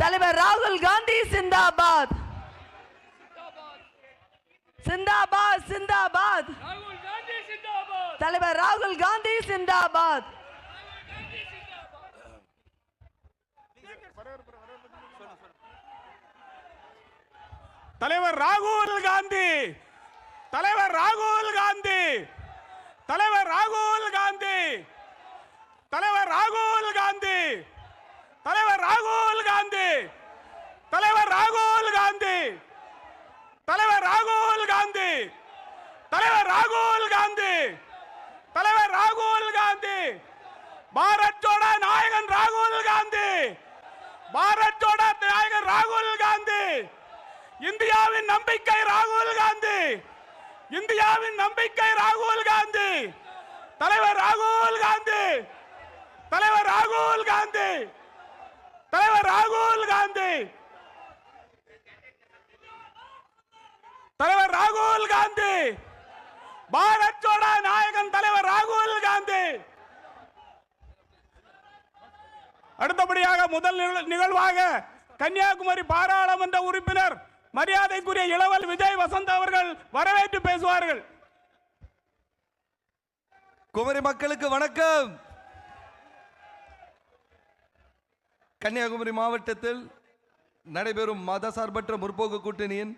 தலைவர் ராகுல் காந்தி சிந்தாபாத் சிந்தாபாத் சிந்தாபாத். தலைவர் ராகுல் காந்தி சிந்தாபாத். தலைவர் ராகுல் காந்தி, தலைவர் ராகுல் காந்தி, தலைவர் ராகுல் காந்தி, தலைவர் ராகுல் காந்தி, தலைவர் ராகுல் காந்தி, தலைவர் ராகுல் காந்தி, தலைவர் ராகுல் காந்தி, தலைவர் ராகுல் காந்தி, தலைவர் ராகுல் காந்தி, பாரத் ஜோடோ நாயகன் ராகுல் காந்தி, பாரத் ஜோடோ நாயகன் ராகுல் காந்தி, இந்தியாவின் நம்பிக்கை ராகுல் காந்தி, இந்தியாவின் நம்பிக்கை ராகுல் காந்தி, தலைவர் ராகுல் காந்தி, தலைவர் ராகுல் காந்தி, தலைவர் ராகுல் காந்தி, தலைவர் ராகுல் காந்தி, பாரத் ஜோடோ நாயகன் தலைவர் ராகுல் காந்தி. அடுத்தபடியாக முதல் நிகழ்வாக கன்னியாகுமரி பாராளுமன்ற உறுப்பினர் மரியாதைக்குரிய இளவல் விஜய் வசந்த் அவர்கள் வரவேற்று பேசுவார்கள். குமரி மக்களுக்கு வணக்கம். கன்னியாகுமரி மாவட்டத்தில் நடைபெறும் மதசார்பற்ற முற்போக்கு கூட்டணியின்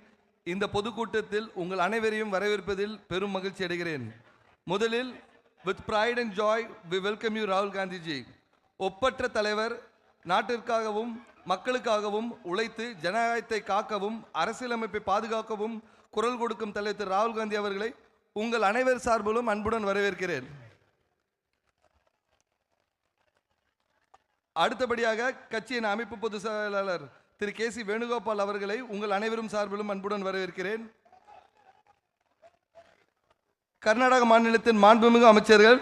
இந்த பொதுக்கூட்டத்தில் உங்கள் அனைவரையும் வரவேற்பதில் பெரும் மகிழ்ச்சி அடைகிறேன். முதலில் with pride and joy we welcome you ராகுல் காந்திஜி. ஒப்பற்ற தலைவர், நாட்டிற்காகவும் மக்களுக்காகவும் உழைத்து ஜனநாயகத்தை காக்கவும் அரசியலமைப்பை பாதுகாக்கவும் குரல் கொடுக்கும் தலைவர் திரு ராகுல் காந்தி அவர்களை உங்கள் அனைவர் சார்பிலும் அன்புடன் வரவேற்கிறேன். அடுத்தபடியாக கட்சியின் அமைப்பு பொதுச் செயலாளர் திரு கே சி வேணுகோபால் அவர்களை உங்கள் அனைவரும் சார்பிலும் அன்புடன் வரவேற்கிறேன். கர்நாடக மாநிலத்தின் மாண்புமிகு அமைச்சர்கள்,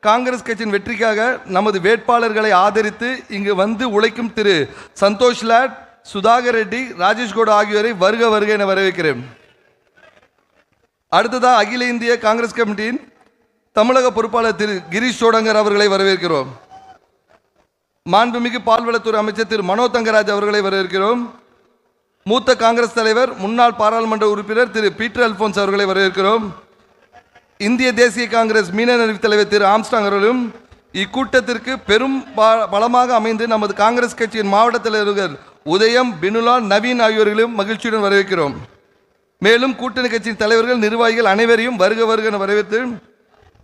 காங்கிரஸ் கட்சியின் வெற்றிக்காக நமது வேட்பாளர்களை ஆதரித்து இங்கு வந்து உழைக்கும் திரு சந்தோஷ் லாட், சுதாகர் ரெட்டி, ராஜேஷ் கவுடா ஆகியோரை வருக வருக என வரவேற்கிறேன். அடுத்ததாக அகில இந்திய காங்கிரஸ் கமிட்டியின் தமிழக பொறுப்பாளர் திரு கிரீஷ் சோடங்கர் அவர்களை வரவேற்கிறோம். மாண்புமிகு பால்வளத்துறை அமைச்சர் திரு மனோ தங்கராஜ் அவர்களை வரவேற்கிறோம். மூத்த காங்கிரஸ் தலைவர், முன்னாள் பாராளுமன்ற உறுப்பினர் திரு பீட்டர் அல்போன்ஸ் அவர்களை வரவேற்கிறோம். இந்திய தேசிய காங்கிரஸ் மீனவர் தலைவர் திரு ஆம்ஸ்டாங் அவர்களும் இக்கூட்டத்திற்கு பெரும் பலமாக அமைந்து நமது காங்கிரஸ் கட்சியின் மாவட்ட தலைவர்கள் உதயம், பினுலா, நவீன் ஆகியோர்களையும் மகிழ்ச்சியுடன் வரவேற்கிறோம். மேலும் கூட்டணி கட்சியின் தலைவர்கள், நிர்வாகிகள் அனைவரையும் வருக வருக என வரவேற்று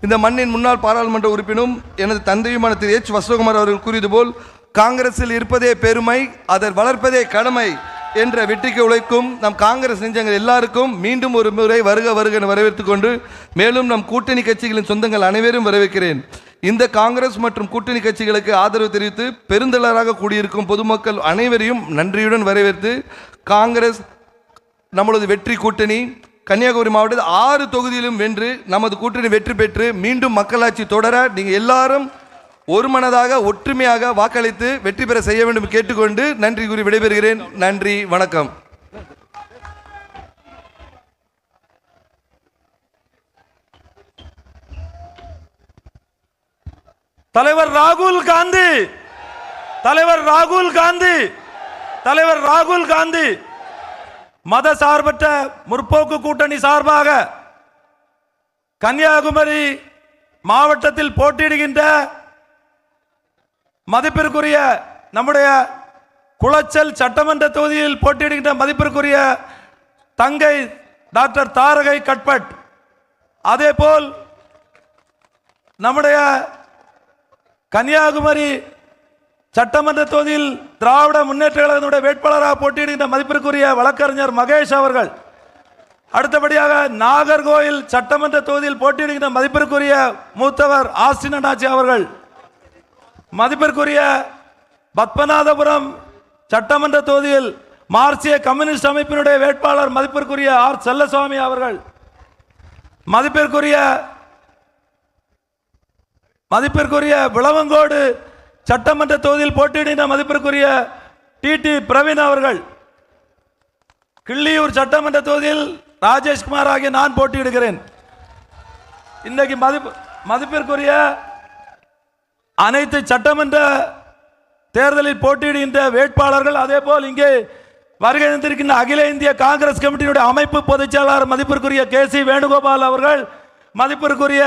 இந்த மண்ணின் முன்னாள் பாராளுமன்ற உறுப்பினரும் எனது தந்தையுமான திரு எச் வசவகுமார் அவர்கள் கூறியது போல் காங்கிரஸில் இருப்பதே பெருமை, அதை வளர்ப்பதே கடமை என்ற வெற்றிக்கு உழைக்கும் நம் காங்கிரஸ் நெஞ்சங்கள் எல்லாருக்கும் மீண்டும் ஒரு முறை வருக வருக என வரவேற்றுக் கொண்டு மேலும் நம் கூட்டணி கட்சிகளின் சொந்தங்கள் அனைவரும் வரவேற்கிறேன். இந்த காங்கிரஸ் மற்றும் கூட்டணி கட்சிகளுக்கு ஆதரவு தெரிவித்து பெருந்தளராக கூடியிருக்கும் பொதுமக்கள் அனைவரையும் நன்றியுடன் வரவேற்று காங்கிரஸ் நம்மளது வெற்றி கூட்டணி கன்னியாகுமரி மாவட்டத்தில் 6 தொகுதியிலும் வென்று நமது கூட்டணி வெற்றி பெற்று மீண்டும் மக்களாட்சி தொடர நீங்கள் எல்லாரும் ஒரு மனதாக ஒற்றுமையாக வாக்களித்து வெற்றி பெற செய்ய வேண்டும் கேட்டுக்கொண்டு நன்றி கூறி விடைபெறுகிறேன். நன்றி, வணக்கம். தலைவர் ராகுல் காந்தி, தலைவர் ராகுல் காந்தி, தலைவர் ராகுல் காந்தி மத சார்பற்ற முற்போக்கு கூட்டணி சார்பாக கன்னியாகுமரி மாவட்டத்தில் போட்டியிடுகின்ற மதிப்பிற்குரிய நம்முடைய குளச்சல் சட்டமன்ற தொகுதியில் போட்டியிடுகின்ற மதிப்பிற்குரிய தங்கை டாக்டர் தாரகை கட்பட், அதேபோல் நம்முடைய கன்னியாகுமரி சட்டமன்ற தொகுதியில் திராவிட முன்னேற்ற கழகத்தினுடைய வேட்பாளராக போட்டியிடுகின்ற மதிப்பிற்குரிய வழக்கறிஞர் மகேஷ் அவர்கள், அடுத்தபடியாக நாகர்கோவில் சட்டமன்ற தொகுதியில் போட்டியிடுகின்ற மதிப்பிற்குரிய மூத்தவர் ஆஸ்டின் அண்ணாச்சி அவர்கள், மதிப்பிற்குரிய பத்மநாதபுரம் சட்டமன்ற தொகுதியில் மார்க்சிய கம்யூனிஸ்ட் அமைப்பினுடைய வேட்பாளர் மதிப்பிற்குரிய ஆர் செல்லசுவாமி அவர்கள், மதிப்பிற்குரிய விளவங்கோடு சட்டமன்ற தொகுதியில் போட்டியிடுகின்ற மதிப்பிற்குரிய டி பிரவீன் அவர்கள், கிள்ளியூர் சட்டமன்ற தொகுதியில் ராஜேஷ்குமார் ஆகிய நான் போட்டியிடுகிறேன். இன்னைக்கு மதிப்பிற்குரிய அனைத்து சட்டமன்ற தேர்தலில் போட்டியிடுகின்ற வேட்பாளர்கள், அதே போல் இங்கே வருகை தந்திருக்கின்ற அகில இந்திய காங்கிரஸ் கமிட்டியினுடைய அமைப்பு பொதுச் செயலாளர் மதிப்பிற்குரிய KC வேணுகோபால் அவர்கள், மதிப்பிற்குரிய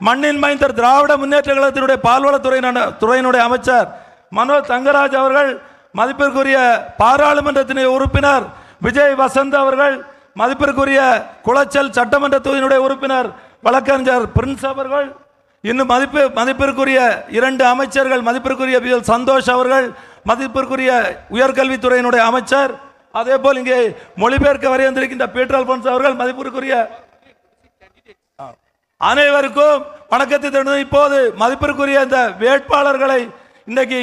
மண்ணின் மைந்தர் திராவிட முன்னேற்ற கழகத்தினுடைய பால்வளத்துறையினுடைய அமைச்சர் மனோஜ் தங்கராஜ் அவர்கள், மதிப்பிற்குரிய பாராளுமன்றத்தினுடைய உறுப்பினர் விஜய் வசந்த் அவர்கள், மதிப்பிற்குரிய குளச்சல் சட்டமன்ற தொகுதியினுடைய உறுப்பினர் வழக்கறிஞர் பிரின்ஸ் அவர்கள், இன்னும் மதிப்பிற்குரிய 2 அமைச்சர்கள், மதிப்பிற்குரிய சந்தோஷ் அவர்கள், மதிப்பிற்குரிய உயர்கல்வித்துறையினுடைய அமைச்சர், அதே போல் இங்கே மொழிபெயர்க்க வரை வந்திருக்கின்ற பீட்டர் அல்போன்ஸ் அவர்கள், மதிப்பிற்குரிய அனைவருக்கும் வணக்கத்தை தெரிவித்து இப்போது மதிப்பிற்குரிய இந்த வேட்பாளர்களை இன்றைக்கு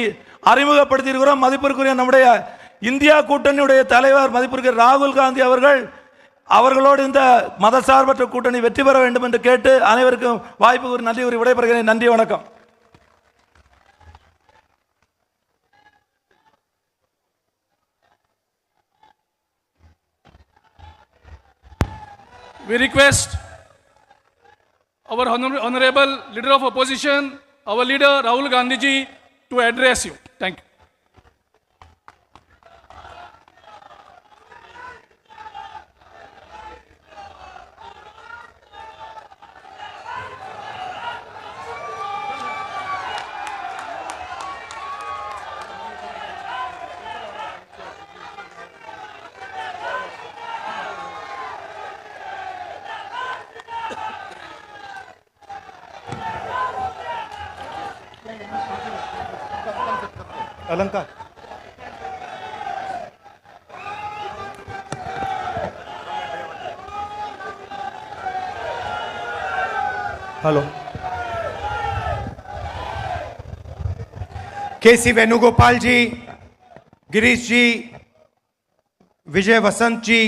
அறிமுகப்படுத்தி இருக்கிறோம். மதிப்பிற்குரிய நம்முடைய இந்தியா கூட்டணியுடைய தலைவர் மதிப்பிற்குரிய ராகுல் காந்தி அவர்களோடு இந்த மதசார்பற்ற கூட்டணி வெற்றி பெற வேண்டும் என்று கேட்டு அனைவருக்கும் வாய்ப்பு கூறி நன்றி கூறி விடைபெறுகிறேன். நன்றி, வணக்கம். We request our honorable leader of opposition, our leader Rahul Gandhi ji, to address you. Thank you. अलंकार हेलो KC वेणुगोपाल जी, गिरीश जी, विजय वसंत जी,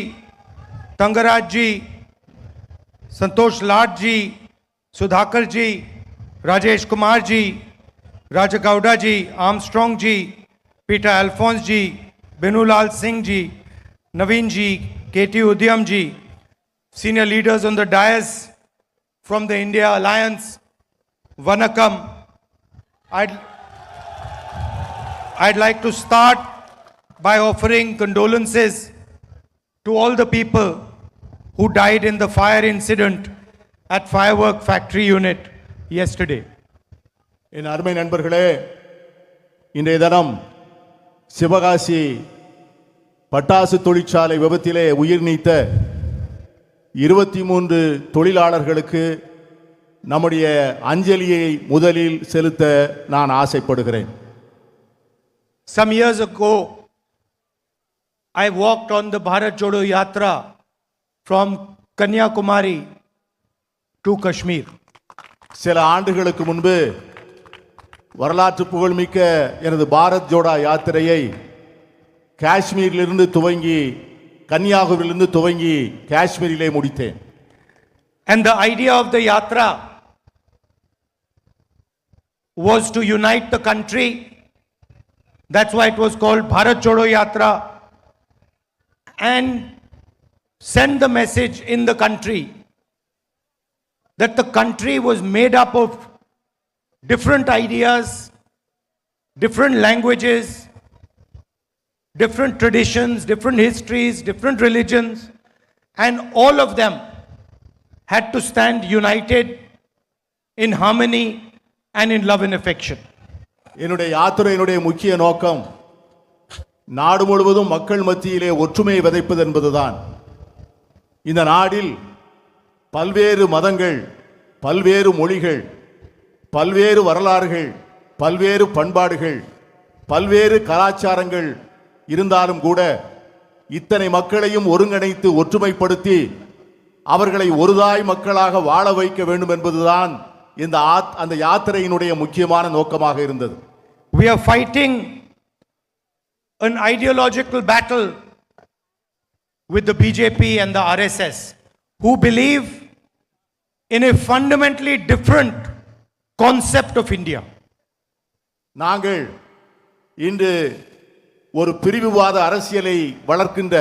तंगराज जी, संतोष लाड जी, सुधाकर जी, राजेश कुमार जी, राजगौड़ा जी, आर्मस्ट्रॉन्ग जी, पीटर अल्फोंस जी, बेनूलाल सिंह जी, नवीन जी, KT उद्यम जी, senior leaders on the dais from the India Alliance, Vanakkam. I'd like to start by offering condolences to all the people who died in the fire incident at firework factory unit yesterday. என் அருமை நண்பர்களே, இன்றைய தினம் சிவகாசி பட்டாசு தொழிற்சாலை விபத்திலே உயிர் நீத்த 23 தொழிலாளர்களுக்கு நம்முடைய அஞ்சலியை முதலில் செலுத்த நான் ஆசைப்படுகிறேன். Some years ago, I walked on the Bharat Jodo Yatra from Kanyakumari to Kashmir. சில ஆண்டுகளுக்கு முன்பு வரலாற்று புகழ்மிக்க எனது பாரத் ஜோடா யாத்திரையை காஷ்மீரிலிருந்து துவங்கி கன்னியாகுமரியிலிருந்து துவங்கி காஷ்மீரிலே முடித்தேன். And the idea of the yatra was to unite the country. That's why it was called Bharat Jodo Yatra, and send the message in the country that the country was made up of different ideas, different languages, different traditions, different histories, different religions, and all of them had to stand united in harmony and in love and affection. என்னுடைய யாத்திரையினுடைய முக்கிய நோக்கம் நாடு முழுவதும் மக்கள் மத்தியிலே ஒற்றுமையை விதைப்பது என்பதுதான். இந்த நாடில் பல்வேறு மதங்கள், பல்வேறு மொழிகள், பல்வேறு வரலாறுகள், பல்வேறு பண்பாடுகள், பல்வேறு கலாச்சாரங்கள் இருந்தாலும் கூட இத்தனை மக்களையும் ஒருங்கிணைத்து ஒற்றுமைப்படுத்தி அவர்களை ஒருதாய் மக்களாக வாழ வைக்க வேண்டும் என்பதுதான் அந்த யாத்திரையினுடைய முக்கியமான நோக்கமாக இருந்தது. We are fighting an ideological battle with the BJP and the RSS, who believe in a fundamentally different concept of India. நாங்கள் இன்று ஒரு பிரிவுவாத அரசியலை வளர்க்கின்ற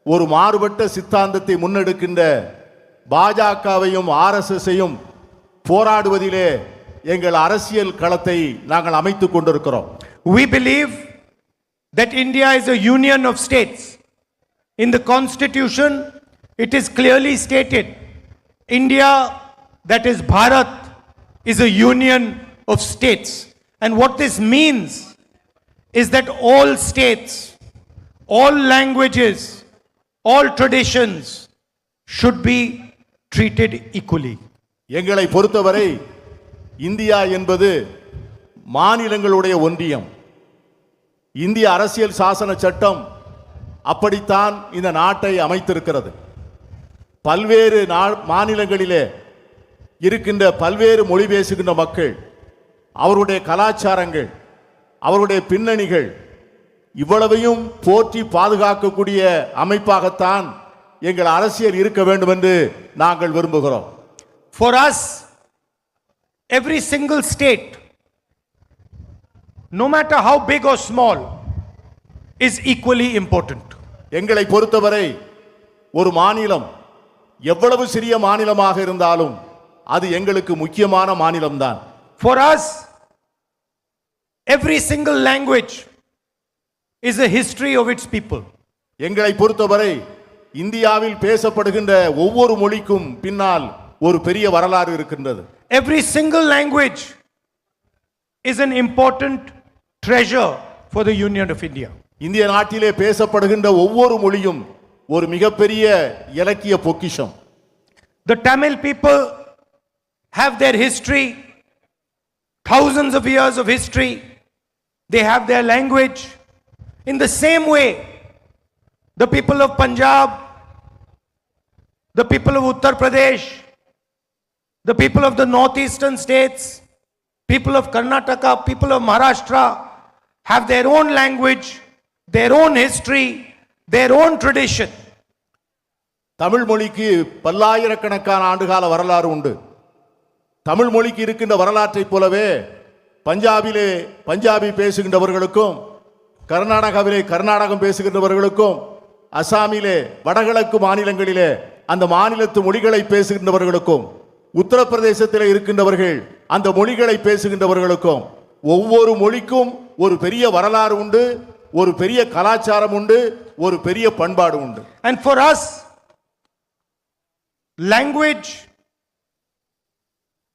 ஒரு மாறுபட்ட சித்தாந்தத்தை முன்னெடுக்கின்ற பாஜகவையும் ஆர்எஸ்எஸ்ஸையும் போராடுவதிலே எங்கள் அரசியல் களத்தை நாங்கள் அமைத்துக் கொண்டிருக்கிறோம். We believe that India is a union of states. In the constitution, it is clearly stated, India, that is Bharat, is a union of states. And what this means is that all states, all languages, all traditions should be treated equally. எங்களை பொறுத்தவரை India என்பது மாநிலங்களுடைய ஒன்றியம். இந்திய அரசியல் சாசன சட்டம் அப்படித்தான் இந்த நாட்டை அமைத்திருக்கிறது. பல்வேறு மாநிலங்களிலே இருக்கின்ற பல்வேறு மொழி பேசுகின்ற மக்கள், அவருடைய கலாச்சாரங்கள், அவருடைய பின்னணிகள் இவ்வளவையும் போற்றி பாதுகாக்கக்கூடிய அமைப்பாகத்தான் எங்கள் அரசியல் இருக்க வேண்டும் என்று நாங்கள் விரும்புகிறோம். For us, every single state, no matter how big or small, is equally important. எங்களை பொறுத்தவரை ஒரு மாநிலம் எவ்வளவு சிறிய மாநிலமாக இருந்தாலும் அது எங்களுக்கு முக்கியமான மாநிலம்தான். For us, every single language is a history of its people. எங்களை பொறுத்தவரை இந்தியாவில் பேசப்படுகின்ற ஒவ்வொரு மொழிக்கும் பின்னால் ஒரு பெரிய வரலாறு இருக்கின்றது. Every single language is an important treasure for the Union of India. இந்திய நாட்டிலே பேசப்படுகின்ற ஒவ்வொரு மொழியும் ஒரு மிகப்பெரிய இலக்கிய பொக்கிஷம். The Tamil people have their history, thousands of years of history. They have their language. In the same way, the people of Punjab, the people of Uttar Pradesh, the people of the northeastern states, people of Karnataka, people of Maharashtra have their own language, their own history, their own tradition. Tamil மொழிக்கு பல்லாயிரக்கணக்கான ஆண்டுகால வரலாறு உண்டு. தமிழ் மொழிக்கு இருக்கின்ற வரலாற்றைப் போலவே பஞ்சாபிலே பஞ்சாபி பேசுகின்றவர்களுக்கும், கர்நாடகாவிலே கர்நாடகம் பேசுகின்றவர்களுக்கும், அசாமிலே வடகிழக்கு மாநிலங்களிலே அந்த மாநிலத்து மொழிகளை பேசுகின்றவர்களுக்கும், உத்தரப்பிரதேசத்தில் இருக்கின்றவர்கள் அந்த மொழிகளை பேசுகின்றவர்களுக்கும் ஒவ்வொரு மொழிக்கும் ஒரு பெரிய வரலாறு உண்டு, ஒரு பெரிய கலாச்சாரம் உண்டு, ஒரு பெரிய பண்பாடு உண்டு. And for us, language,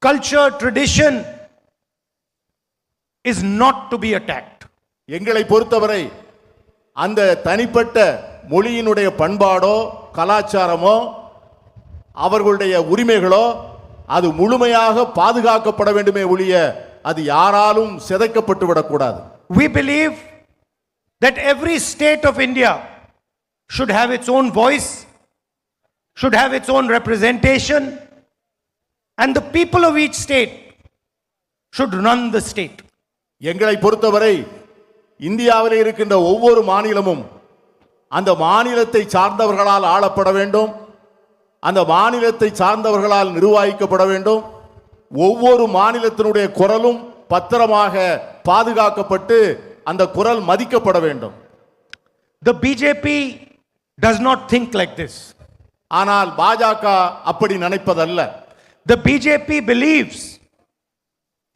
culture, tradition is not to be attacked. எங்களை பொறுத்தவரை அந்த தனிப்பட்ட மொழியினுடைய பண்பாடோ கலாச்சாரமோ அவர்களுடைய உரிமைகளோ அது முழுமையாக பாதுகாக்கப்பட வேண்டுமே ஒழிய அது யாராலும் சிதைக்கப்பட்டு விடக்கூடாது. We believe that every state of India should have its own voice, should have its own representation, and the people of each state should run the state. எங்களை பொறுத்தவரை இந்தியாவில் இருக்கின்ற ஒவ்வொரு மாநிலமும் அந்த மாநிலத்தை சார்ந்தவர்களால் ஆளப்பட வேண்டும், அந்த மாநிலத்தை சார்ந்தவர்களால் நிர்வகிக்கப்பட வேண்டும். ஒவ்வொரு மாநிலத்தினுடைய குரலும் பத்திரமாக பாதுகாக்கப்பட்டு அந்த குரல் மதிக்கப்பட வேண்டும். The BJP does not think like this. ஆனால் பாஜக அப்படி நினைப்பதல்ல. The BJP believes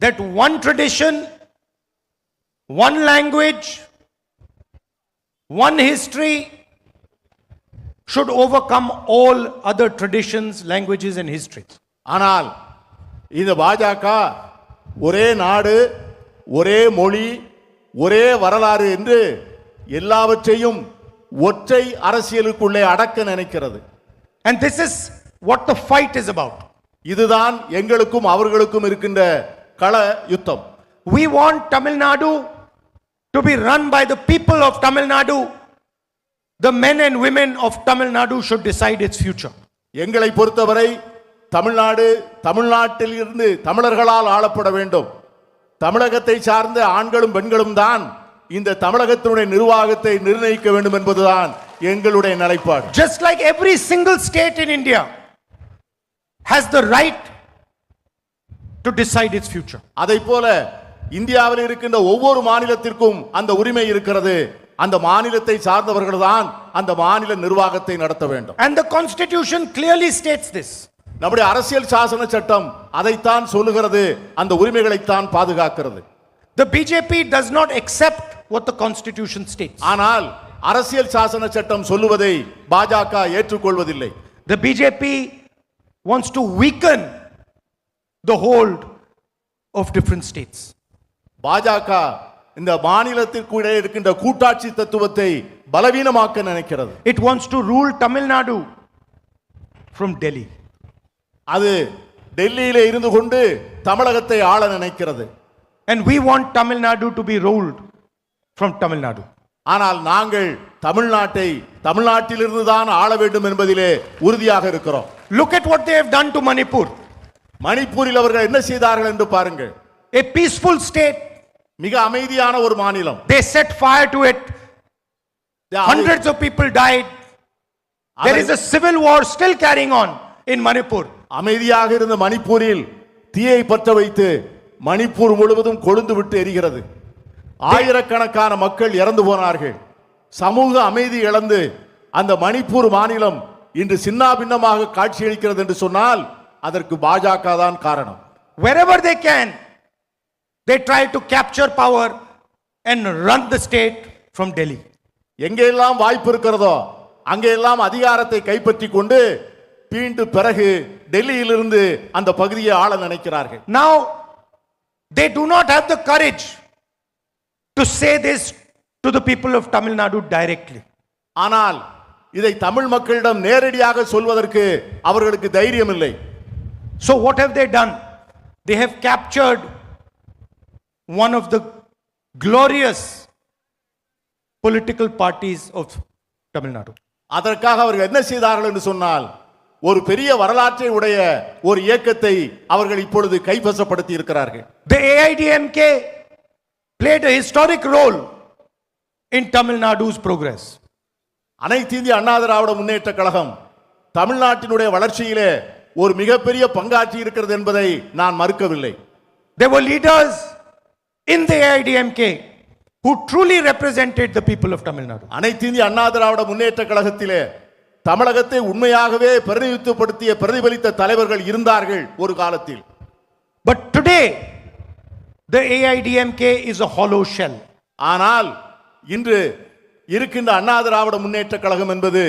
that one tradition, one language, one history should overcome all other traditions, languages and histories. ஆனால் இந்த பாஜக ஒரே நாடு, ஒரே மொழி, ஒரே வரலாறு என்று எல்லாவற்றையும் ஒற்றை அரசியலுக்குள்ளே அடக்க நினைக்கிறது. And this is what the fight is about. இதுதான் எங்களுக்கும் அவர்களுக்கும் இருக்கின்ற கள யுத்தம். We want Tamil Nadu to be run by the people of Tamil Nadu. The men and women of Tamil Nadu should decide its future. எங்களை பொறுத்தவரை தமிழ்நாடு தமிழ்நாட்டில் இருந்து தமிழர்களால் ஆளப்பட வேண்டும். தமிழகத்தை சார்ந்த ஆண்களும் பெண்களும் தான் இந்த தமிழகத்தினுடைய நிர்வாகத்தை நிர்ணயிக்க வேண்டும் என்பதுதான் எங்களுடைய நிலைப்பாடு. Just like every single state in India has the right to decide its future. அதைப்போல இந்தியாவில் இருக்கின்ற ஒவ்வொரு மாநிலத்திற்கும் அந்த உரிமை இருக்கிறது. அந்த மாநிலத்தை சார்ந்தவர்கள் தான் அந்த மாநில நிர்வாகத்தை நடத்த வேண்டும். And the constitution clearly states this. நம்முடைய அரசியல் சாசன சட்டம் அதைத்தான் சொல்லுகிறது, அந்த உரிமைகளைத்தான் பாதுகாக்கிறது. The BJP does not accept what the constitution states. ஆனால் அரசியல் சாசன சட்டம் சொல்லுவதை பாஜக ஏற்றுக்கொள்வதில்லை. The BJP wants to weaken the hold of different states. பாஜக இந்த மாநிலத்திற்குள்ளே இருக்கின்ற கூட்டாட்சி தத்துவத்தை பலவீனமாக்க நினைக்கிறது. It wants to rule Tamil Nadu from Delhi. அது டெல்லியிலே இருந்து கொண்டு தமிழகத்தை ஆள நினைக்கிறது. And we want Tamil Nadu to be ruled from Tamil Nadu. ஆனால் நாங்கள் தமிழ்நாட்டை தமிழ்நாட்டிலிருந்து தான் ஆள வேண்டும் என்பதிலே உறுதியாக இருக்கிறோம். Look at what they have done to Manipur. மணிப்பூரில் அவர்கள் என்ன செய்தார்கள் என்று பாருங்கள். A peaceful state. மிக அமைதியான ஒரு மாநிலம். They set fire to it. Hundreds of people died. There is a civil war still carrying on in Manipur. அமைதியாக இருந்த மணிப்பூரில் தீயை பற்ற வைத்து மணிப்பூர் முழுவதும் கொழுந்து விட்டு எரிகிறது. ஆயிரக்கணக்கான மக்கள் இறந்து போனார்கள். சமூக அமைதி இழந்து அந்த மணிப்பூர் மாநிலம் இன்று சின்னாபின்னமாக காட்சியளிக்கிறது என்று சொன்னால் அதற்கு பாஜக தான் காரணம். Wherever they can, they try to capture power and run the state from Delhi. எங்கெல்லாம் வாய்ப்பு இருக்கிறதோ அங்கெல்லாம் அதிகாரத்தை கைப்பற்றி கொண்டு பீண்டு பிறகு டெல்லியிலிருந்து அந்த பகுதியை ஆள நினைக்கிறார்கள். Now, they do not have the courage to say this to the people of Tamil Nadu directly. ஆனால் இதை தமிழ் மக்களிடம் நேரடியாக சொல்வதற்கு அவர்களுக்கு தைரியம் இல்லை. So what have they done? They have captured one of the glorious political parties of Tamil Nadu. அதற்காக அவர்கள் என்ன செய்தார்கள் என்று சொன்னால் ஒரு பெரிய வரலாற்றை உடைய ஒரு இயக்கத்தை அவர்கள் இப்பொழுது கைவசப்படுத்தி இருக்கிறார்கள். The AIDMK played a historic role in Tamil Nadu's progress. அனைத்து இந்திய அண்ணா திராவிட முன்னேற்ற கழகம் தமிழ்நாட்டினுடைய வளர்ச்சியிலே ஒரு மிகப்பெரிய பங்காற்றி இருக்கிறது என்பதை நான் மறுக்கவில்லை. There were leaders in the AIDMK who truly represented the people of Tamil Nadu. அனைத்து இந்திய அண்ணா திராவிட முன்னேற்ற கழகத்திலே தமிழகத்தை உண்மையாகவே பிரதிபலித்த தலைவர்கள் இருந்தார்கள் ஒரு காலத்தில். But today the AIDMK is a hollow shell. ஆனால் இன்று இருக்கின்ற அண்ணா திராவிட முன்னேற்ற கழகம் என்பது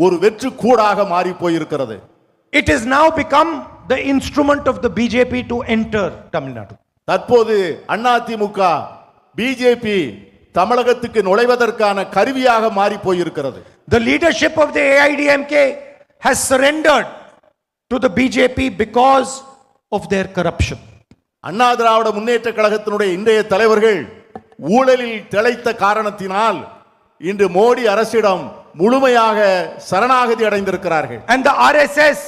ஒரு வெற்று கூடாக மாறி போயிருக்கிறது. It has now become the instrument of the BJP to enter Tamil Nadu. தற்போது அதிமுக பிஜேபி தமிழகத்துக்கு நுழைவதற்கான கருவியாக மாறி போயிருக்கிறது. The leadership of the AIDMK has surrendered to the BJP because of their corruption. Anna Dravida Munnetra கழகத்தினுடைய இன்றைய தலைவர்கள் ஊழலில் திளைத்த காரணத்தினால் இன்று மோடி அரசிடம் முழுமையாக சரணாகதி அடைந்திருக்கிறார்கள். And the RSS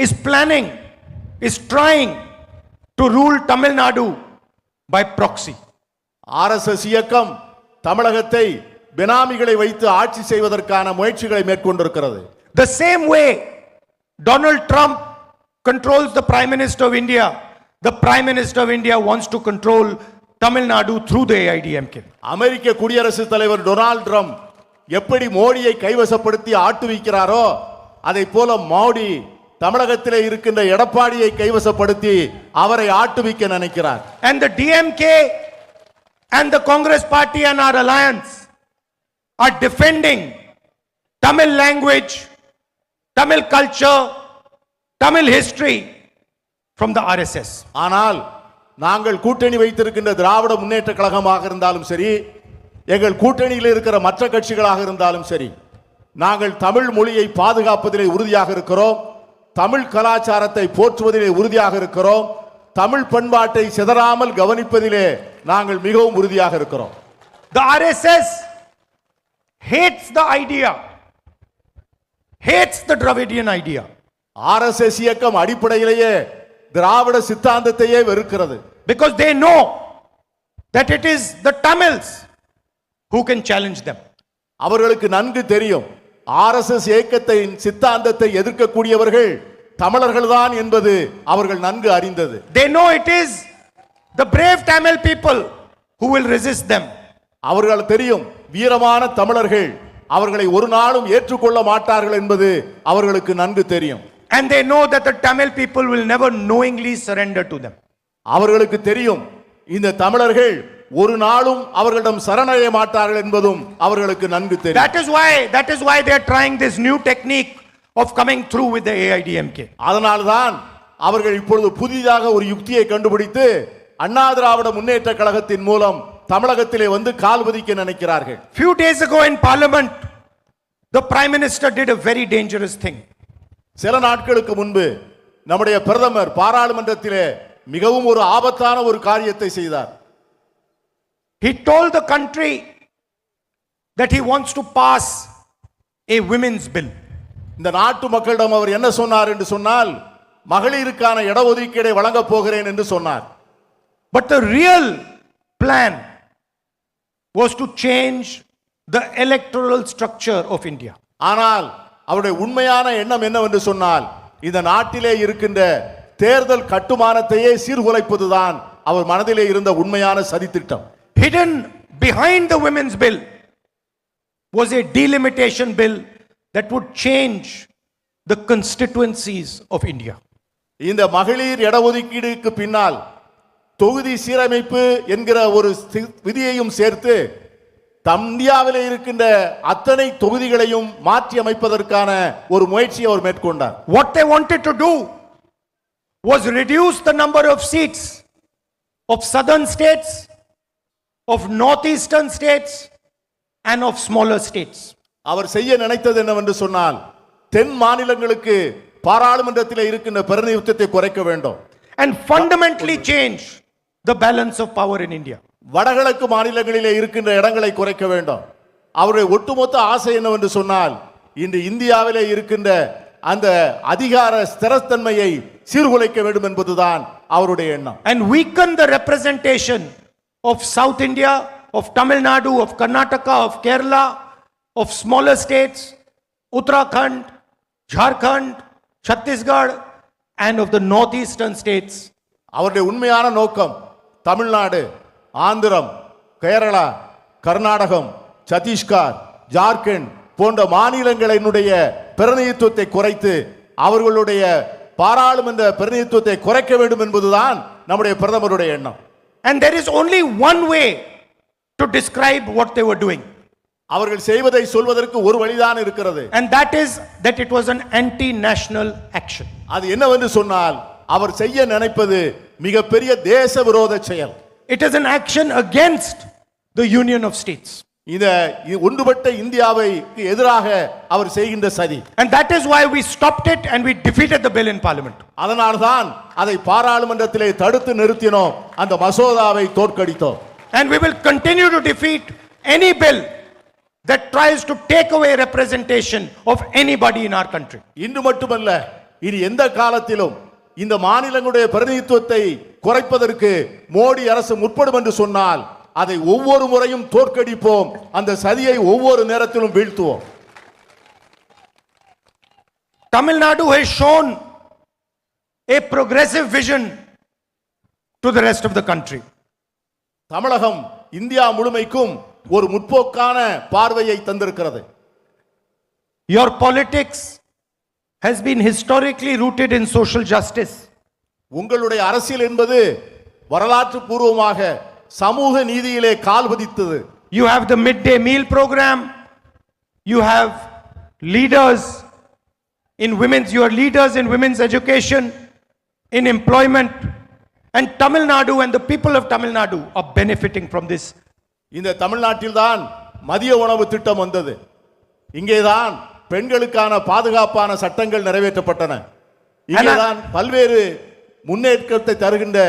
is planning, is trying to rule Tamil Nadu by proxy. RSS இயக்கம் தமிழகத்தை பினாமிகளை வைத்து ஆட்சி செய்வதற்கான முயற்சிகளை மேற்கொண்டிருக்கிறது. The same way Donald Trump controls the Prime Minister of India, the Prime Minister of India wants to control Tamil Nadu through the AIDMK. அமெரிக்க குடியரசுத் தலைவர் Donald Trump எப்படி மோடியை கைவசப்படுத்தி ஆட்டுவிக்கிறாரோ அதை போல மோடி தமிழகத்திலே இருக்கின்ற எடப்பாடியை கைவசப்படுத்தி அவரை ஆட்டுவிக்க நினைக்கிறார். And the DMK and the Congress party and our alliance are defending Tamil language, Tamil culture, Tamil history from the RSS. ஆனால் நாங்கள் கூட்டணி வைத்திருக்கின்ற திராவிட முன்னேற்ற கழகமாக இருந்தாலும் சரி, எங்கள் கூட்டணியில் இருக்கிற மற்ற கட்சிகளாக இருந்தாலும் சரி, நாங்கள் தமிழ் மொழியை பாதுகாப்பதிலே உறுதியாக இருக்கிறோம். தமிழ் கலாச்சாரத்தை போற்றுவதிலே உறுதியாக இருக்கிறோம். தமிழ் பண்பாட்டை சிதறாமல் கவனிப்பதிலே நாங்கள் மிகவும் உறுதியாக இருக்கிறோம். The RSS hates the idea, hates the Dravidian idea. RSS இயக்கம் அடிப்படையிலேயே திராவிட சித்தாந்தத்தையே வெறுக்கிறது. Because they know that it is the Tamils who can challenge them. அவர்களுக்கு நன்கு தெரியும் RSS இயக்கத்தின் சித்தாந்தத்தை எதிர்க்கக்கூடியவர்கள் தமிழர்கள்தான் என்பது அவர்கள் நன்கு அறிந்தது. They know it is the brave Tamil people who will resist them. அவர்கள் தெரியும் வீரமான தமிழர்கள் அவர்களை ஒரு நாளும் ஏற்றுக்கொள்ள மாட்டார்கள் என்பது அவர்களுக்கு நன்கு தெரியும். And they know that the Tamil people will never knowingly surrender to them. அவர்களுக்கு தெரியும் இந்த தமிழர்கள் ஒரு நாளும் அவர்களிடம் சரணடைய மாட்டார்கள் என்பதும் அவர்களுக்கு நன்கு தெரியும். That is why they are trying this new technique of coming through with the AIDMK. அதனால்தான் அவர்கள் இப்பொழுது புதிதாக ஒரு யுக்தியை கண்டுபிடித்து அண்ணா திராவிட முன்னேற்ற கழகத்தின் மூலம் தமிழகத்திலே வந்து கால் பதிக்க நினைக்கிறார்கள். Few days ago in Parliament, the Prime Minister did a very dangerous thing. சில நாட்களுக்கு முன்பு நம்முடைய பிரதமர் பாராளுமன்றத்திலே மிகவும் ஒரு ஆபத்தான ஒரு காரியத்தை செய்தார். He told the country that he wants to pass a women's bill. இந்த நாட்டு மக்களிடம் அவர் என்ன சொன்னார் என்று சொன்னால் மகளிருக்கான இடஒதுக்கீடை வழங்கப் போகிறேன் என்று சொன்னார். But the real plan was to change the electoral structure of India. ஆனால் அவருடைய உண்மையான எண்ணம் என்னவென்று சொன்னால் இந்த நாட்டிலே இருக்கின்ற தேர்தல் கட்டுமானத்தையே சீர்குலைப்பதுதான் அவர் மனதிலே இருந்த உண்மையான சதித்திட்டம். Hidden behind the women's bill was a delimitation bill that would change the constituencies of India. இந்த மகளிர் இடஒதுக்கீடுக்கு பின்னால் தொகுதி சீரமைப்பு என்கிற ஒரு விதியையும் சேர்த்து இந்தியாவிலே இருக்கின்ற அத்தனை தொகுதிகளையும் மாற்றி அமைப்பதற்கான ஒரு முயற்சியை அவர் மேற்கொண்டார். What they wanted to do was reduce the number of seats of southern states, of northeastern states and of smaller states. அவர் செய்ய நினைத்தது என்னவென்று சொன்னால் தென் மாநிலங்களுக்கு பாராளுமன்றத்தில் இருக்கின்ற பிரதிநிதித்துவத்தை குறைக்க வேண்டும் and fundamentally change the balance of power in India. வடகிழக்கு மாநிலங்களிலே இருக்கின்ற இடங்களை குறைக்க வேண்டும். அவருடைய ஒட்டுமொத்த ஆசை என்னவென்று சொன்னால் இன்று இந்தியாவிலே இருக்கின்ற அந்த அதிகார ஸ்திரத்தன்மையை சீர்குலைக்க வேண்டும் என்பதுதான் அவருடைய எண்ணம். And weaken the representation of South India, of Tamil Nadu, of Karnataka, of Kerala, of smaller states, Uttarakhand, Jharkhand, Chhattisgarh and of the northeastern states. அவருடைய உண்மையான நோக்கம் தமிழ்நாடு, ஆந்திரம், கேரளா, கர்நாடகம், சத்தீஸ்கர், ஜார்க்கண்ட் போன்ற மாநிலங்களினுடைய பிரதிநிதித்துவத்தை குறைத்து அவர்களுடைய பாராளுமன்ற பிரதிநிதித்துவத்தை குறைக்க வேண்டும் என்பதுதான் நம்முடைய பிரதமருடைய எண்ணம். And there is only one way to describe what they were doing. அவர்கள் செய்வதை சொல்வதற்கு ஒரு வழிதான் இருக்கிறது. And that is that it was an anti-national action. அது என்னவென்று சொன்னால் அவர் செய்ய நினைப்பது மிகப்பெரிய தேச விரோத செயல். It is an action against the union of states. இந்த ஒன்றுபட்ட இந்தியாவை எதிராக அவர் செய்கின்ற சதி. And that is why we stopped it and we defeated the bill in parliament. அதனால்தான் அதை பாராளுமன்றத்திலே தடுத்து நிறுத்தினோம், அந்த மசோதாவை தோற்கடித்தோம். And we will continue to defeat any bill that tries to take away representation of anybody in our country. இன்று மட்டுமல்ல, இனி எந்த காலத்திலும் இந்த மாநிலங்களுடைய பிரதிநிதித்துவத்தை குறைப்பதற்கு மோடி அரசு முற்படும் என்று சொன்னால் அதை ஒவ்வொரு முறையும் தோற்கடிப்போம், அந்த சதியை ஒவ்வொரு நேரத்திலும் வீழ்த்துவோம். Tamil Nadu has shown a progressive vision to the rest of the country. Tamilagam India முழுமைக்கும் ஒரு முற்போக்கான பார்வையை தந்திருக்கிறது. Your politics has been historically rooted in social justice. உங்களுடைய அரசியல் என்பது வரலாற்று பூர்வமாக சமூக நீதியிலே கால் பதித்தது. You have the midday meal program. You have leaders in women's, you are leaders in women's education, in employment. And Tamil Nadu and the people of Tamil Nadu are benefiting from this. இந்த தமிழ்நாட்டில்தான் மதிய உணவு திட்டம் வந்தது. இங்கேதான் பெண்களுக்கான பாதுகாப்பான சட்டங்கள் நிறைவேற்றப்பட்டன. இங்கேதான் பல்வேறு முன்னேற்றத்தை தருகின்ற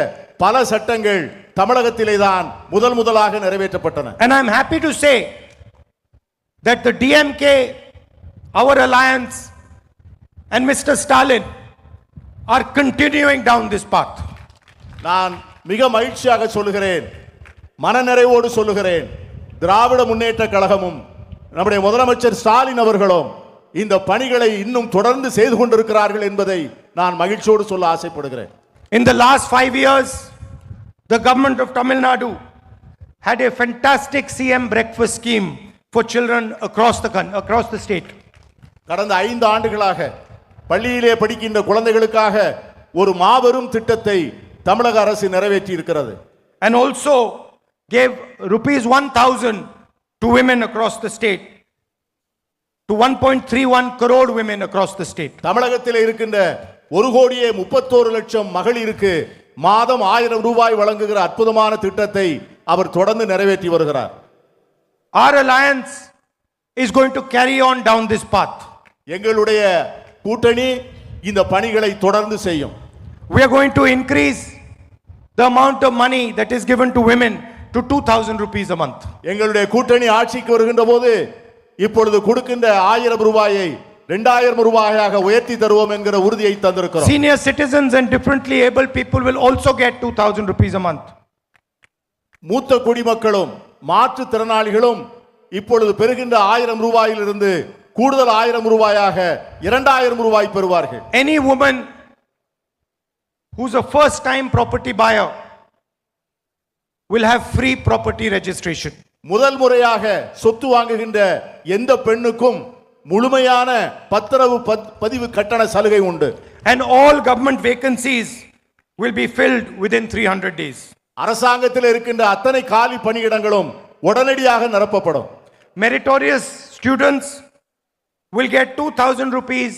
பல சட்டங்கள் தமிழகத்திலே தான் முதலாக நிறைவேற்றப்பட்டன. And I am happy to say that the DMK, our alliance, and Mr. Stalin are continuing down this path. நான் மிக மகிழ்ச்சியாக சொல்லுகிறேன், மனநிறைவோடு சொல்லுகிறேன், திராவிட முன்னேற்ற கழகமும் நம்முடைய முதலமைச்சர் ஸ்டாலின் அவர்களும் இந்த பணிகளை இன்னும் தொடர்ந்து செய்து கொண்டிருக்கிறார்கள் என்பதை நான் மகிழ்ச்சியோடு சொல்ல ஆசைப்படுகிறேன். In the last 5 years, the government of Tamil Nadu had a fantastic CM breakfast scheme for children across the state. கடந்த 5 ஆண்டுகளாக பள்ளியிலே படிக்கின்ற குழந்தைகளுக்காக ஒரு மாபெரும் திட்டத்தை தமிழக அரசு நிறைவேற்றி இருக்கிறது. And also gave rupees 1,000 to women across the state, to 1.31 crore women across the state. தமிழகத்தில் இருக்கின்ற 1,31,00,000 மகளிருக்கு மாதம் 1000 ரூபாய் வழங்குகிற அற்புதமான திட்டத்தை அவர் தொடர்ந்து நிறைவேற்றி வருகிறார். Our alliance is going to carry on down this path. எங்களுடைய கூட்டணி இந்த பணிகளை தொடர்ந்து செய்யும். We are going to increase the amount of money that is given to women to 2,000 rupees a month. எங்களுடைய கூட்டணி ஆட்சிக்கு வருகின்ற போது இப்பொழுது கொடுக்கின்ற 1000 ரூபாயை 2000 ரூபாயாக உயர்த்தி தருவோம் என்கிற உறுதியை தந்திருக்கிறோம். Senior citizens and differently able people will also get 2,000 rupees a month. மூத்த குடிமக்களும் மாற்றுத்திறனாளிகளும் இப்பொழுது பெறுகின்ற 1000 ரூபாயிலிருந்து கூடுதல் 1000 ரூபாயாக 2000 ரூபாய் பெறுவார்கள். Any woman who's a first time property buyer will have free property registration. முதல் முறையாக சொத்து வாங்குகின்ற எந்த பெண்ணுக்கும் முழுமையான பத்திரவு பதிவு கட்டண சலுகை உண்டு. And all government vacancies will be filled within 300 days. அரசாங்கத்தில் இருக்கின்ற அத்தனை காலி பணியிடங்களும் உடனடியாக நிரப்பப்படும். Meritorious students will get 2,000 rupees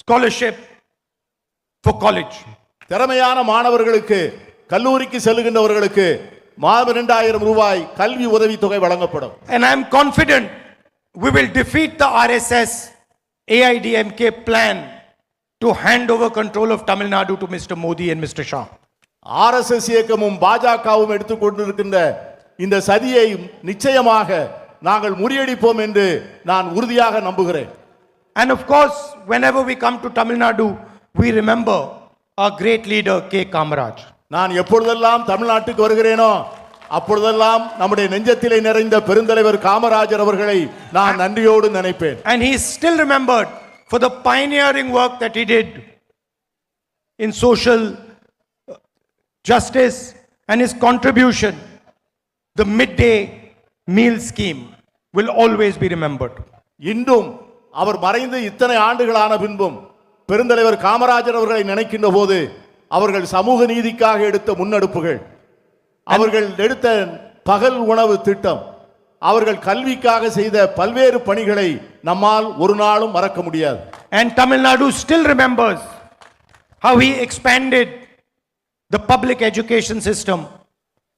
scholarship for college. திறமையான மாணவர்களுக்கு கல்லூரிக்கு செல்லுகின்றவர்களுக்கு மாதம் 2000 ரூபாய் கல்வி உதவித்தொகை வழங்கப்படும். And I am confident we will defeat the RSS AIDMK plan to hand over control of Tamil Nadu to Mr. Modi and Mr. Shah. RSS இயக்கமும் பாஜகவும் எடுத்துக்கொண்டிருக்கின்ற இந்த சதியை நிச்சயமாக நாங்கள் முறியடிப்போம் என்று நான் உறுதியாக நம்புகிறேன். And of course, whenever we come to Tamil Nadu, we remember our great leader K. Kamaraj. நான் எப்பொழுதெல்லாம் தமிழ்நாட்டுக்கு வருகிறேனோ அப்பொழுதெல்லாம் நம்முடைய நெஞ்சத்திலே நிறைந்த பெருந்தலைவர் காமராஜர் அவர்களை நான் நன்றியோடு நினைப்பேன். And he is still remembered for the pioneering work that he did in social justice and his contribution. The midday meal scheme will always be remembered. இன்றும் அவர் மறைந்து இத்தனை ஆண்டுகளான பின்பும் பெருந்தலைவர் காமராஜர் அவர்களை நினைக்கின்ற போது அவர்கள் சமூக நீதிக்காக எடுத்த முன்னெடுப்புகள், அவர்கள் எடுத்த பகல் உணவு திட்டம், அவர்கள் கல்விக்காக செய்த பல்வேறு பணிகளை நம்மால் ஒரு நாளும் மறக்க முடியாது. And Tamil Nadu still remembers how he expanded the public education system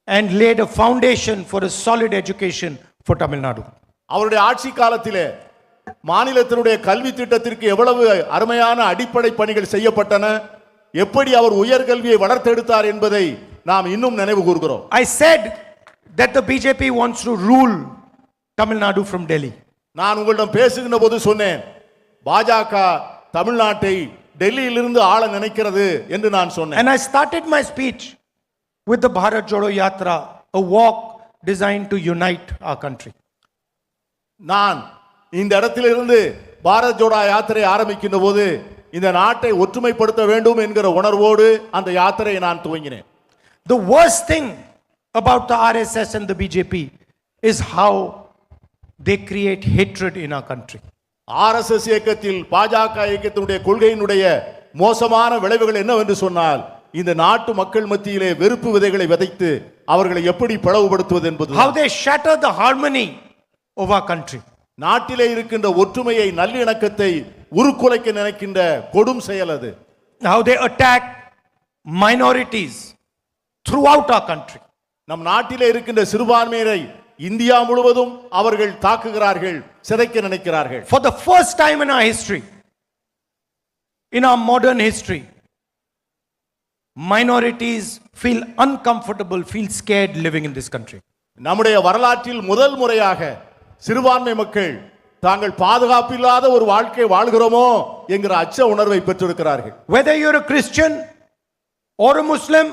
and laid a foundation for a solid education for Tamil Nadu. அவருடைய ஆட்சி காலத்திலே மாநிலத்தினுடைய கல்வி திட்டத்திற்கு எவ்வளவு அருமையான அடிப்படை பணிகள் செய்யப்பட்டன, எப்படி அவர் உயர்கல்வியை வளர்த்தெடுத்தார் என்பதை நாம் இன்னும் நினைவு கூர்கிறோம். I said that the BJP wants to rule Tamil Nadu from Delhi. நான் உங்களிடம் பேசுகின்ற போது சொன்னேன், பாஜக தமிழ்நாட்டை டெல்லியிலிருந்து ஆள நினைக்கிறது என்று நான் சொன்னேன். And I started my speech with the Bharat Jodo Yatra, a walk designed to unite our country. நான் இந்த இடத்திலிருந்து பாரத் ஜோடோ யாத்திரை ஆரம்பிக்கின்ற போது இந்த நாட்டை ஒற்றுமைப்படுத்த வேண்டும் என்கிற உணர்வோடு அந்த யாத்திரையை நான் துவங்கினேன். The worst thing about the RSS and the BJP is how they create hatred in our country. RSS இயக்கத்தில் பாஜக இயக்கத்தினுடைய கொள்கையினுடைய மோசமான விளைவுகள் என்னவென்று சொன்னால் இந்த நாட்டு மக்கள் மத்தியிலே வெறுப்பு விதைகளை விதைத்து அவர்களை எப்படி பிளவுபடுத்துவது என்பது. How they shatter the harmony of our country. நாட்டிலே இருக்கின்ற ஒற்றுமையை நல்லிணக்கத்தை உருக்குலைக்க நினைக்கின்ற கொடும் செயல் அது. How they attack minorities throughout our country. நம் நாட்டிலே இருக்கின்ற சிறுபான்மையினரை இந்தியா முழுவதும் அவர்கள் தாக்குகிறார்கள், சிதைக்க நினைக்கிறார்கள். For the first time in our history, in our modern history, minorities feel uncomfortable, feel scared living in this country. நம்முடைய வரலாற்றில் முதல் முறையாக சிறுபான்மை மக்கள் தாங்கள் பாதுகாப்பில்லாத ஒரு வாழ்க்கை வாழ்கிறோமோ என்கிற அச்ச உணர்வை பெற்றிருக்கிறார்கள். Whether you're a Christian or a Muslim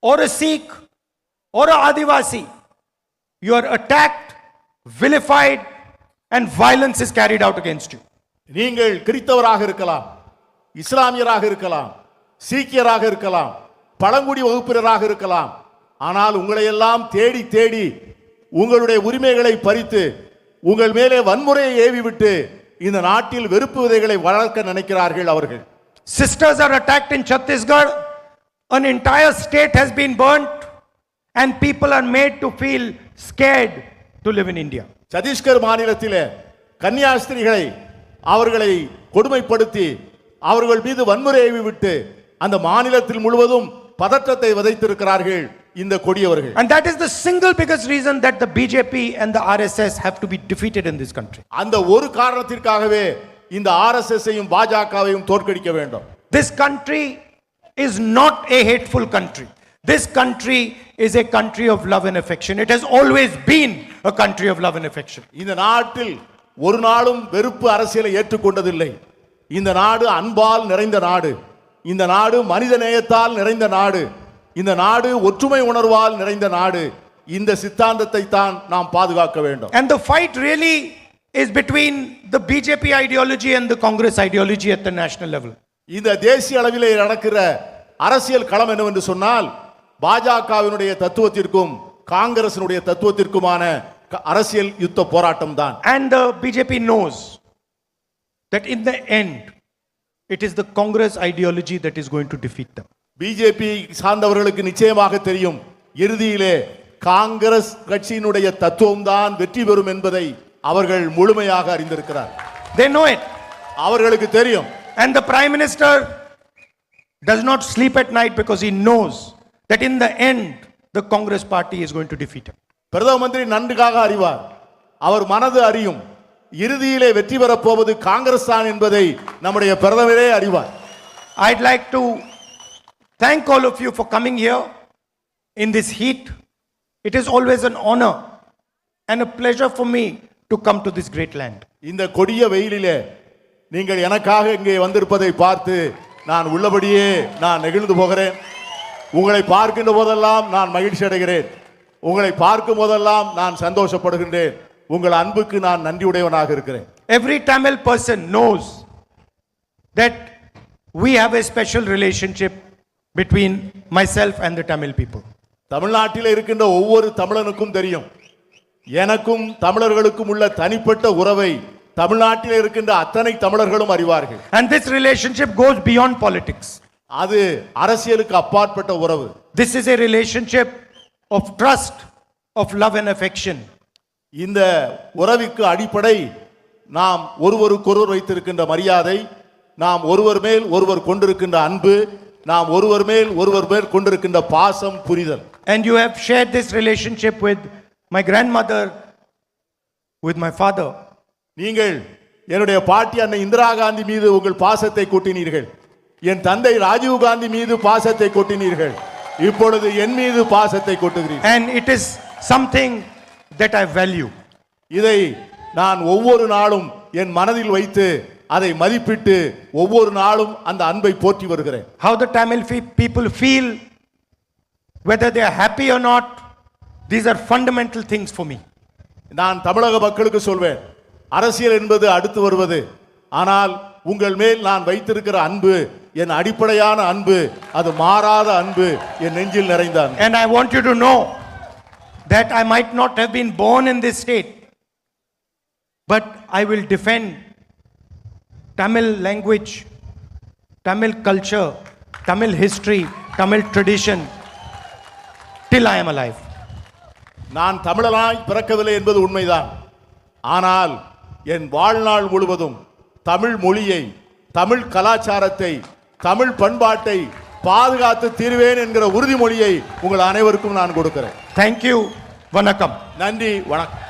or a Sikh or a Adivasi, you are attacked, vilified and violence is carried out against you. நீங்கள் கிறிஸ்தவராக இருக்கலாம், இஸ்லாமியராக இருக்கலாம், சீக்கியராக இருக்கலாம், பழங்குடி வகுப்பினராக இருக்கலாம், ஆனால் உங்களை எல்லாம் தேடி தேடி உங்களுடைய உரிமைகளை பறித்து உங்கள் மேலே வன்முறையை ஏவிவிட்டு இந்த நாட்டில் வெறுப்பு விதைகளை வளர்க்க நினைக்கிறார்கள் அவர்கள். Sisters are attacked in Chhattisgarh. An entire state has been burnt and people are made to feel scared to live in India. Chhattisgarh மாநிலத்திலே கன்னியாஸ்திரிகளை அவர்களை கொடுமைப்படுத்தி அவர்கள் மீது வன்முறையை விட்டு அந்த மாநிலத்தில் முழுவதும் பதற்றத்தை விதைத்திருக்கிறார்கள் இந்த கொடியவர்கள். And that is the single biggest reason that the BJP and the RSS have to be defeated in this country. அந்த ஒரு காரணத்திற்காகவே இந்த ஆர்எஸ்எஸ்ஸையும் பாஜகவையும் தோற்கடிக்க வேண்டும். This country is not a hateful country. This country is a country of love and affection. It has always been a country of love and affection. இந்த நாட்டில் ஒரு நாளும் வெறுப்பு அரசியலை ஏற்றுக்கொண்டதில்லை. இந்த நாடு அன்பால் நிறைந்த நாடு. இந்த நாடு மனித நேயத்தால் நிறைந்த நாடு. இந்த நாடு ஒற்றுமை உணர்வால் நிறைந்த நாடு. இந்த சித்தாந்தத்தை தான் நாம் பாதுகாக்க வேண்டும். And the fight really is between the BJP ideology and the Congress ideology at the national level. இந்த தேசிய அளவிலே நடக்கிற அரசியல் களம் என்னவென்று சொன்னால் பாஜகவினுடைய தத்துவத்திற்கும் காங்கிரசினுடைய தத்துவத்திற்குமான அரசியல் யுத்த போராட்டம் தான். And the BJP knows that in the end it is the Congress ideology that is going to defeat them. BJP சார்ந்தவர்களுக்கு நிச்சயமாக தெரியும் இறுதியிலே காங்கிரஸ் கட்சியினுடைய தத்துவம் தான் வெற்றி பெறும் என்பதை அவர்கள் முழுமையாக அறிந்திருக்கிறார். They know it. அவர்களுக்கு தெரியும். And the Prime Minister does not sleep at night because he knows that in the end the Congress party is going to defeat him. பிரதம மந்திரி நன்றாக அறிவார். அவர் மனது அறியும் இறுதியிலே வெற்றி பெறப் போவது காங்கிரஸ் தான் என்பதை நம்முடைய பிரதமரே அறிவார். I'd like to thank all of you for coming here in this heat. It is always an honor and a pleasure for me to come to this great land. இந்த கொடிய வெயிலிலே நீங்கள் எனக்காக இங்கே வந்திருப்பதை பார்த்து நான் உள்ளபடியே நான் நெகிழ்ந்து போகிறேன். உங்களை பார்க்கின்ற போதெல்லாம் நான் மகிழ்ச்சி அடைகிறேன். உங்களை பார்க்கும் போதெல்லாம் நான் சந்தோஷப்படுகின்றேன். உங்கள் அன்புக்கு நான் நன்றியுடையவனாக இருக்கிறேன். Every Tamil person knows that we have a special relationship between myself and the Tamil people. தமிழ்நாட்டில் இருக்கின்ற ஒவ்வொரு தமிழனுக்கும் தெரியும் எனக்கும் தமிழர்களுக்கும் உள்ள தனிப்பட்ட உறவை தமிழ்நாட்டில் இருக்கின்ற அத்தனை தமிழர்களும் அறிவார்கள். And this relationship goes beyond politics. அது அரசியலுக்கு அப்பாற்பட்ட உறவு. This is a relationship of trust, of love and affection. இந்த உறவுக்கு அடிப்படை நாம் ஒருவருக்கொருவர் வைத்திருக்கின்ற மரியாதை, நாம் ஒருவர் மேல் ஒருவர் கொண்டிருக்கின்ற அன்பு, நாம் ஒருவர் மேல் கொண்டிருக்கின்ற பாசம், புரிதல். And you have shared this relationship with my grandmother, with my father. நீங்கள் என்னுடைய பாட்டி அன்னை இந்திரா காந்தி மீது உங்கள் பாசத்தை கொட்டினீர்கள். என் தந்தை ராஜீவ் காந்தி மீது பாசத்தை கொட்டினீர்கள். இப்பொழுது என் மீது பாசத்தை கொட்டுகிறீர்கள். And it is something that I value. இதை நான் ஒவ்வொரு நாளும் என் மனதில் வைத்து அதை மதிப்பிட்டு ஒவ்வொரு நாளும் அந்த அன்பை போற்றி வருகிறேன். How the Tamil people feel, whether they are happy or not, these are fundamental things for me. நான் தமிழக மக்களுக்கு சொல்வேன், அரசியல் என்பது அடுத்து வருவது. ஆனால் உங்கள் மேல் நான் வைத்திருக்கிற அன்பு என் அடிப்படையான அன்பு, அது மாறாத அன்பு, என் நெஞ்சில் நிறைந்த அன்பு. And I want you to know that I might not have been born in this state, but I will defend Tamil language, Tamil culture, Tamil history, Tamil tradition till I am alive. நான் தமிழனாய் பிறக்கவில்லை என்பது உண்மைதான். ஆனால் என் வாழ்நாள் முழுவதும் தமிழ் மொழியை, தமிழ் கலாச்சாரத்தை, தமிழ் பண்பாட்டை பாதுகாத்து தீர்வேன் என்கிற உறுதிமொழியை உங்கள் அனைவருக்கும் நான் கொடுக்கிறேன். Thank you. Vanakkam. நன்றி, வணக்கம்.